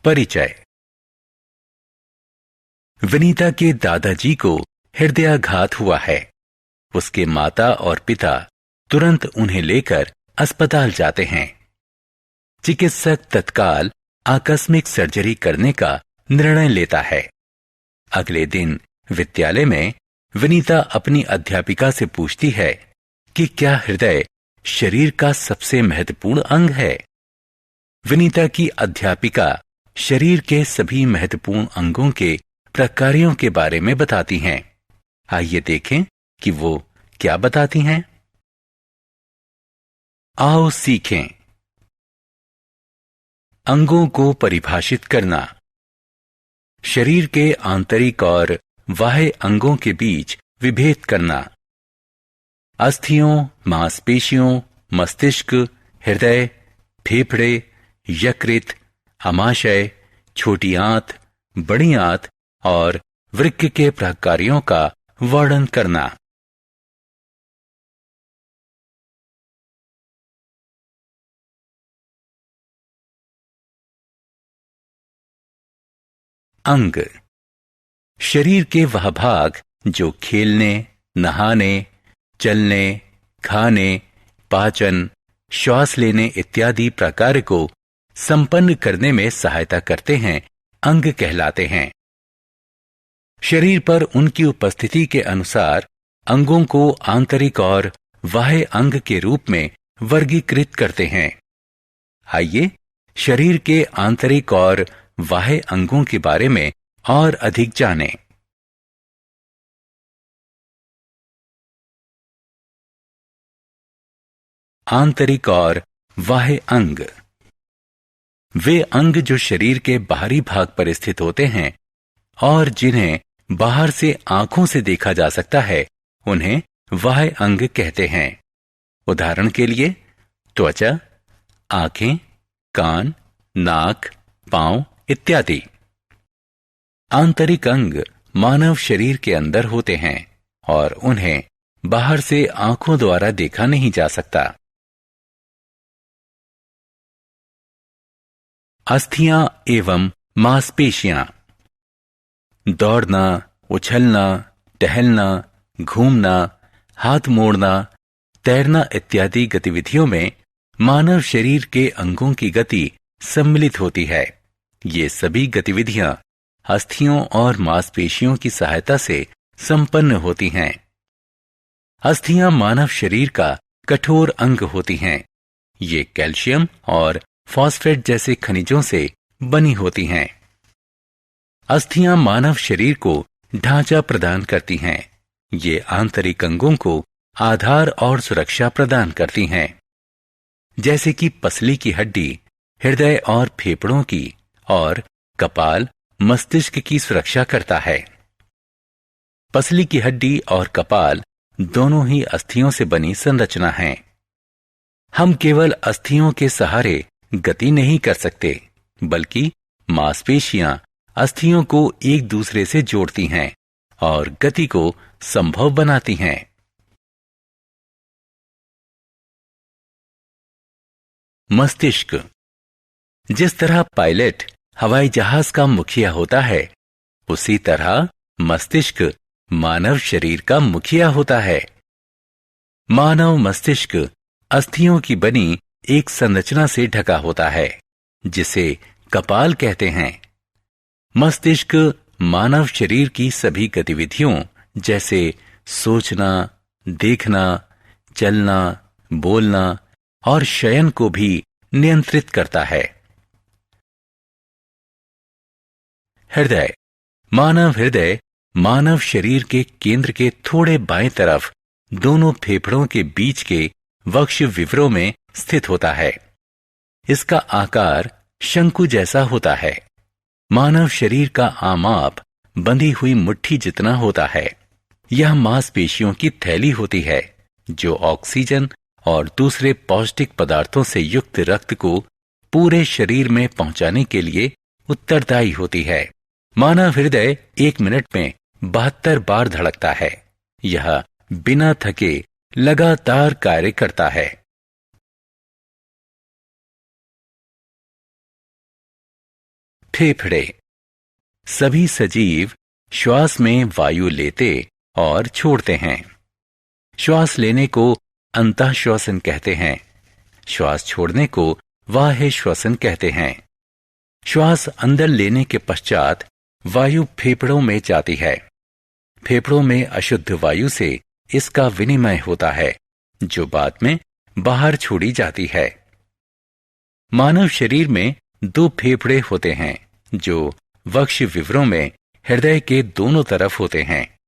परिचय। विनीता के दादाजी को हृदयाघात हुआ है। उसके माता और पिता तुरंत उन्हें लेकर अस्पताल जाते हैं। चिकित्सक तत्काल आकस्मिक सर्जरी करने का निर्णय लेता है। अगले दिन विद्यालय में विनीता अपनी अध्यापिका से पूछती है कि क्या हृदय शरीर का सबसे महत्वपूर्ण अंग है। विनीता की अध्यापिका शरीर के सभी महत्वपूर्ण अंगों के प्रकारों के बारे में बताती हैं। आइए देखें कि वो क्या बताती हैं। आओ सीखें। अंगों को परिभाषित करना। शरीर के आंतरिक और बाह्य अंगों के बीच विभेद करना। अस्थियों, मांसपेशियों, मस्तिष्क, हृदय, फेफड़े, यकृत, आमाशय, छोटी आंत, बड़ी आंत और वृक्क के प्रकारों का वर्णन करना। अंग। शरीर के वह भाग जो खेलने, नहाने, चलने, खाने, पाचन, श्वास लेने इत्यादि प्रकार को संपन्न करने में सहायता करते हैं, अंग कहलाते हैं। शरीर पर उनकी उपस्थिति के अनुसार अंगों को आंतरिक और बाह्य अंग के रूप में वर्गीकृत करते हैं। आइए शरीर के आंतरिक और बाह्य अंगों के बारे में और अधिक जानें। आंतरिक और बाह्य अंग। वे अंग जो शरीर के बाहरी भाग पर स्थित होते हैं और जिन्हें बाहर से आंखों से देखा जा सकता है, उन्हें बाह्य अंग कहते हैं। उदाहरण के लिए त्वचा, आंखें, कान, नाक, पांव इत्यादि। आंतरिक अंग मानव शरीर के अंदर होते हैं और उन्हें बाहर से आंखों द्वारा देखा नहीं जा सकता। अस्थियां एवं मांसपेशियां। दौड़ना, उछलना, टहलना, घूमना, हाथ मोड़ना, तैरना इत्यादि गतिविधियों में मानव शरीर के अंगों की गति सम्मिलित होती है। ये सभी गतिविधियां अस्थियों और मांसपेशियों की सहायता से संपन्न होती हैं। अस्थियां मानव शरीर का कठोर अंग होती हैं। ये कैल्शियम और फॉस्फेट जैसे खनिजों से बनी होती हैं। अस्थियां मानव शरीर को ढांचा प्रदान करती हैं। ये आंतरिक अंगों को आधार और सुरक्षा प्रदान करती हैं, जैसे कि पसली की हड्डी हृदय और फेफड़ों की और कपाल मस्तिष्क की सुरक्षा करता है। पसली की हड्डी और कपाल दोनों ही अस्थियों से बनी संरचना है। हम केवल अस्थियों के सहारे गति नहीं कर सकते, बल्कि मांसपेशियां अस्थियों को एक दूसरे से जोड़ती हैं और गति को संभव बनाती हैं। मस्तिष्क। जिस तरह पायलट हवाई जहाज का मुखिया होता है, उसी तरह मस्तिष्क मानव शरीर का मुखिया होता है। मानव मस्तिष्क अस्थियों की बनी एक संरचना से ढका होता है, जिसे कपाल कहते हैं। मस्तिष्क मानव शरीर की सभी गतिविधियों जैसे सोचना, देखना, चलना, बोलना और शयन को भी नियंत्रित करता है। हृदय। मानव हृदय मानव शरीर के केंद्र के थोड़े बाएं तरफ दोनों फेफड़ों के बीच के वक्ष विवरों में स्थित होता है। इसका आकार शंकु जैसा होता है। मानव शरीर का आमाप बंधी हुई मुट्ठी जितना होता है। यह मांसपेशियों की थैली होती है, जो ऑक्सीजन और दूसरे पौष्टिक पदार्थों से युक्त रक्त को पूरे शरीर में पहुंचाने के लिए उत्तरदायी होती है। मानव हृदय 1 मिनट में 72 बार धड़कता है। यह बिना थके लगातार कार्य करता है। फेफड़े। सभी सजीव श्वास में वायु लेते और छोड़ते हैं। श्वास लेने को अंतःश्वसन कहते हैं। श्वास छोड़ने को बाह्य श्वसन कहते हैं। श्वास अंदर लेने के पश्चात वायु फेफड़ों में जाती है। फेफड़ों में अशुद्ध वायु से इसका विनिमय होता है, जो बाद में बाहर छोड़ी जाती है। मानव शरीर में 2 फेफड़े होते हैं, जो वक्ष विवरों में हृदय के दोनों तरफ होते हैं।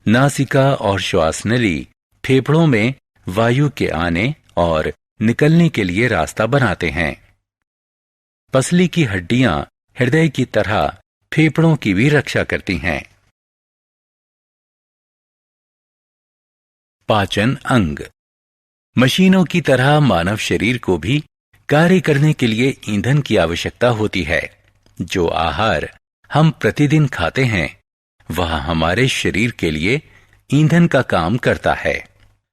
नासिका और श्वास नली फेफड़ों में वायु के आने और निकलने के लिए रास्ता बनाते हैं। पसली की हड्डियां हृदय की तरह फेफड़ों की भी रक्षा करती हैं। पाचन अंग। मशीनों की तरह मानव शरीर को भी कार्य करने के लिए ईंधन की आवश्यकता होती है। जो आहार हम प्रतिदिन खाते हैं वह हमारे शरीर के लिए ईंधन का काम करता है।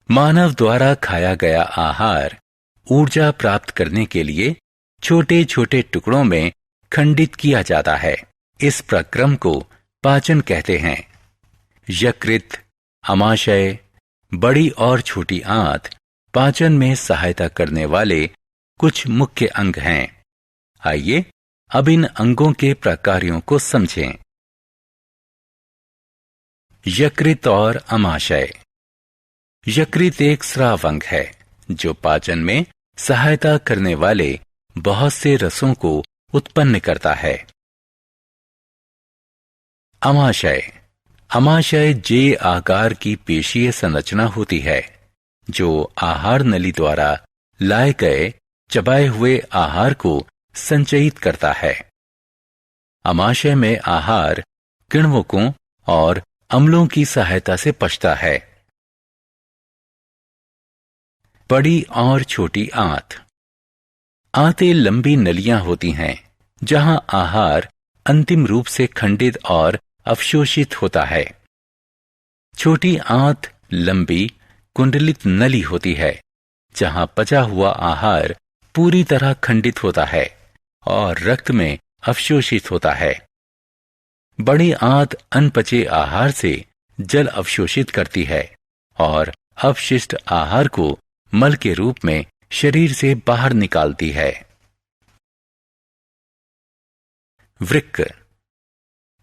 मानव द्वारा खाया गया आहार ऊर्जा प्राप्त करने के लिए छोटे छोटे टुकड़ों में खंडित किया जाता है। इस प्रक्रम को पाचन कहते हैं। यकृत, आमाशय, बड़ी और छोटी आंत पाचन में सहायता करने वाले कुछ मुख्य अंग हैं। आइए अब इन अंगों के प्रकारों को समझें। यकृत और आमाशय। यकृत एक स्राव अंग है जो पाचन में सहायता करने वाले बहुत से रसों को उत्पन्न करता है। आमाशय। आमाशय जे आकार की पेशीय संरचना होती है जो आहार नली द्वारा लाए गए चबाए हुए आहार को संचयित करता है। आमाशय में आहार किण्वकों और अम्लों की सहायता से पचता है। बड़ी और छोटी आंत। आंतें लंबी नलियां होती हैं जहां आहार अंतिम रूप से खंडित और अवशोषित होता है। छोटी आंत लंबी कुंडलित नली होती है जहां पचा हुआ आहार पूरी तरह खंडित होता है और रक्त में अवशोषित होता है। बड़ी आंत अनपचे आहार से जल अवशोषित करती है और अपशिष्ट आहार को मल के रूप में शरीर से बाहर निकालती है। वृक्क।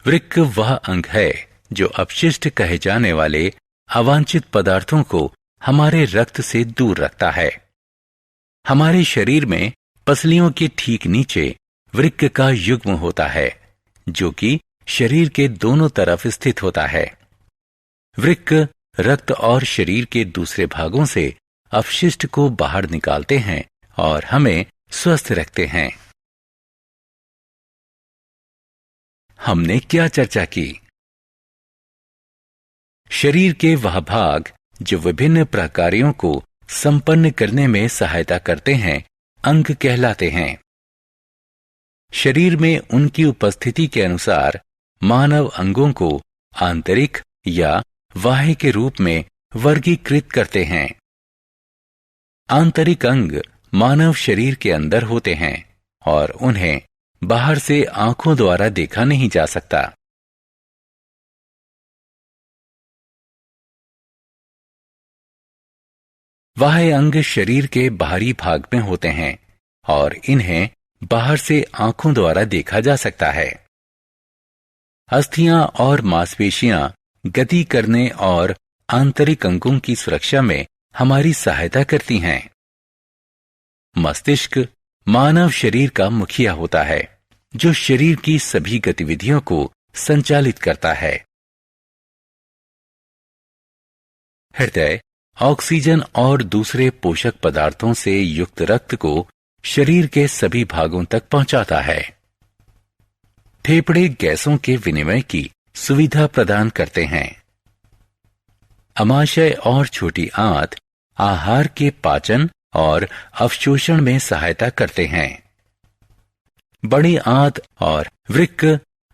वृक्क वह अंग है जो अपशिष्ट कहे जाने वाले अवांछित पदार्थों को हमारे रक्त से दूर रखता है। हमारे शरीर में पसलियों के ठीक नीचे वृक्क का युग्म होता है जो कि शरीर के दोनों तरफ स्थित होता है। वृक्क रक्त और शरीर के दूसरे भागों से अपशिष्ट को बाहर निकालते हैं और हमें स्वस्थ रखते हैं। हमने क्या चर्चा की? शरीर के वह भाग जो विभिन्न प्रकारों को संपन्न करने में सहायता करते हैं अंग कहलाते हैं। शरीर में उनकी उपस्थिति के अनुसार मानव अंगों को आंतरिक या बाह्य के रूप में वर्गीकृत करते हैं। आंतरिक अंग मानव शरीर के अंदर होते हैं और उन्हें बाहर से आंखों द्वारा देखा नहीं जा सकता। बाह्य अंग शरीर के बाहरी भाग में होते हैं और इन्हें बाहर से आंखों द्वारा देखा जा सकता है। अस्थियां और मांसपेशियां गति करने और आंतरिक अंगों की सुरक्षा में हमारी सहायता करती हैं। मस्तिष्क मानव शरीर का मुखिया होता है जो शरीर की सभी गतिविधियों को संचालित करता है। हृदय ऑक्सीजन और दूसरे पोषक पदार्थों से युक्त रक्त को शरीर के सभी भागों तक पहुंचाता है। फेफड़े गैसों के विनिमय की सुविधा प्रदान करते हैं। आमाशय और छोटी आंत आहार के पाचन और अवशोषण में सहायता करते हैं। बड़ी आंत और वृक्क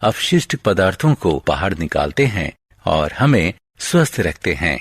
अपशिष्ट पदार्थों को बाहर निकालते हैं और हमें स्वस्थ रखते हैं।